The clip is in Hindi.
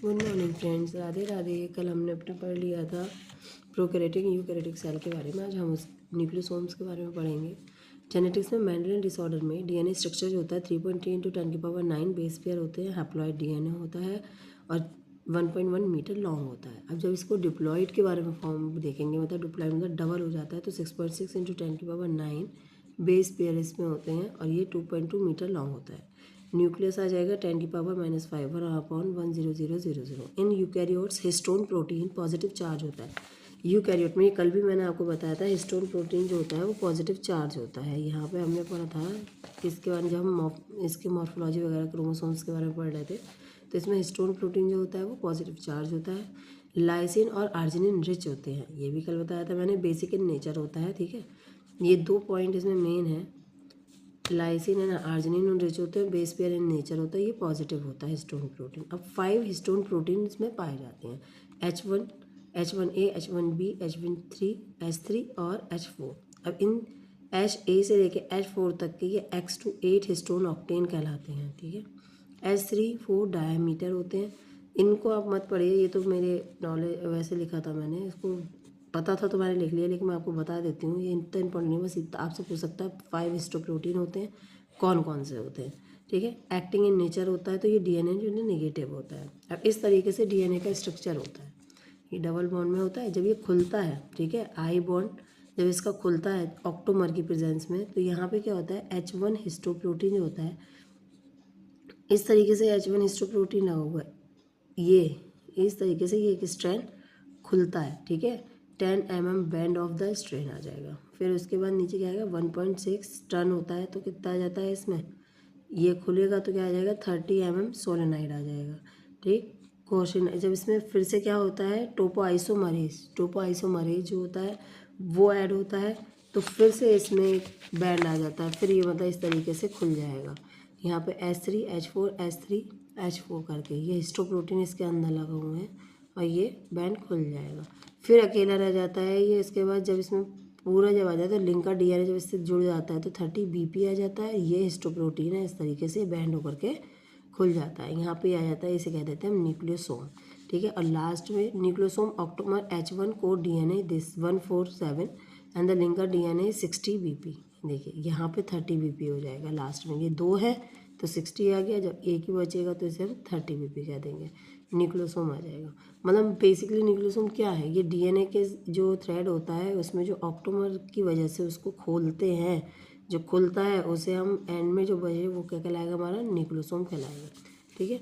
Good morning friends, Radhe Radhe. कल हमने अपना पढ़ लिया था प्रोकैरियोटिक यूकैरियोटिक सेल के बारे में। आज हम उस न्यूक्लियोसोम्स के बारे में पढ़ेंगे। जेनेटिक्स में मेंडेलियन डिसऑर्डर में डीएनए स्ट्रक्चर जो होता है 3.3 × 10⁹ बेस पेयर होते हैं, हैप्लॉइड डीएनए होता है और 1.1 मीटर लॉन्ग होता है। अब जब इसको डिप्लॉइड के बारे में फॉर्म देखेंगे, मतलब डिप्लॉइड मतलब डबल हो जाता है, तो 6.6 × 10⁹ बेस पेयर इसमें होते हैं और ये 2.2 मीटर लॉन्ग होता है। न्यूक्लियस आ जाएगा 10⁻⁻5 upon 10000। In eukaryotes histone protein positive charge होता है। यूकैरियोट में, ये कल भी मैंने आपको बताया था, हिस्टोन प्रोटीन जो होता है वो पॉजिटिव चार्ज होता है। यहाँ पे हमने पढ़ा था किसके बारे में, जब हम इसके मॉर्फोलॉजी वगैरह क्रोमोसोम्स के बारे में पढ़ रहे थे, तो इसमें हिस्टोन प्रोटीन जो होता है वो पॉजिटिव चार्ज होता है। लाइसिन और आर्जिनिन रिच होते हैं, ये भी कल बताया था मैंने, बेसिक इन नेचर होता है। ठीक है, ये 2 पॉइंट इसमें मेन है। लाइसिन एंड आर्जिनिन रिच होते हैं, बेस पेयर इन नेचर होता है, ये पॉजिटिव होता है हिस्टोन प्रोटीन। अब 5 हिस्टोन प्रोटीन इसमें पाए जाते हैं, H1, H1A, H1B, H3, H3 और H4। अब इन HA से लेके H4 तक के ये X to 8 हिस्टोन ऑक्टेन कहलाते हैं। ठीक है, H3 4 डायमीटर होते हैं। इनको आप मत पढ़िए, ये तो मेरे नॉलेज वैसे लिखा था मैंने, इसको पता था तो मैंने लिख लिया, लेकिन मैं आपको बता देती हूँ, ये इतना इंपॉर्टेंट नहीं, बस इतना आपसे पूछ सकता है 5 हिस्टोप्रोटीन होते हैं, कौन कौन से होते हैं। ठीक है, एक्टिंग इन नेचर होता है, तो ये डीएनए जो है नेगेटिव होता है। अब इस तरीके से डीएनए का स्ट्रक्चर होता है, ये डबल बॉन्ड में होता है। जब ये खुलता है, ठीक है, आई बॉन्ड जब इसका खुलता है ऑक्टोमर की प्रेजेंस में, तो यहाँ पे क्या होता है, H1 हिस्टोप्रोटीन जो होता है, इस तरीके से H1 हिस्टोप्रोटीन लगा हुआ है, ये इस तरीके से ये एक स्ट्रैंड खुलता है। ठीक है, 10 mm band of the strain आ जाएगा। फिर उसके बाद नीचे क्या आएगा, 1.6 टन होता है, तो कितना आ जाता है इसमें, ये खुलेगा तो क्या आ जाएगा, 30 mm सोलेनाइड आ जाएगा। ठीक, क्वेश्चन जब इसमें फिर से क्या होता है, टोपोआइसोमरेज जो होता है वो ऐड होता है, तो फिर से इसमें एक बैंड आ जाता है, फिर ये मतलब इस तरीके से खुल जाएगा। यहाँ पे H3 H4 H3 H4 करके ये हिस्टोप्रोटीन इसके अंदर लगा हुए हैं और ये बैंड खुल जाएगा। फिर अकेला रह जाता है ये। इसके बाद जब इसमें पूरा जब आ जाता है, लिंक का डीएनए जब इससे जुड़ जाता है, तो 30 BP आ जाता है। ये हिस्टोप्रोटीन है, इस तरीके से बैंड होकर के खुल जाता है, यहाँ पे आ जाता है, इसे कह देते हैं हम न्यूक्लियोसोम। ठीक है, और लास्ट में nucleosome octamer H1 code DNA this 147 and the linker DNA 60 BP। देखिए यहाँ पे 30 BP हो जाएगा लास्ट में, ये 2 है तो 60 आ गया, जब एक ही बचेगा तो इसे हम 30 BP कह देंगे, न्यूक्लियोसोम आ जाएगा। मतलब बेसिकली न्यूक्लियोसोम क्या है, ये डीएनए के जो थ्रेड होता है उसमें जो ऑक्टोमर की वजह से उसको खोलते हैं, जो खुलता है उसे हम एंड में जो बचे वो क्या कहलाएगा, हमारा न्यूक्लियोसोम कहलाएगा। ठीक है,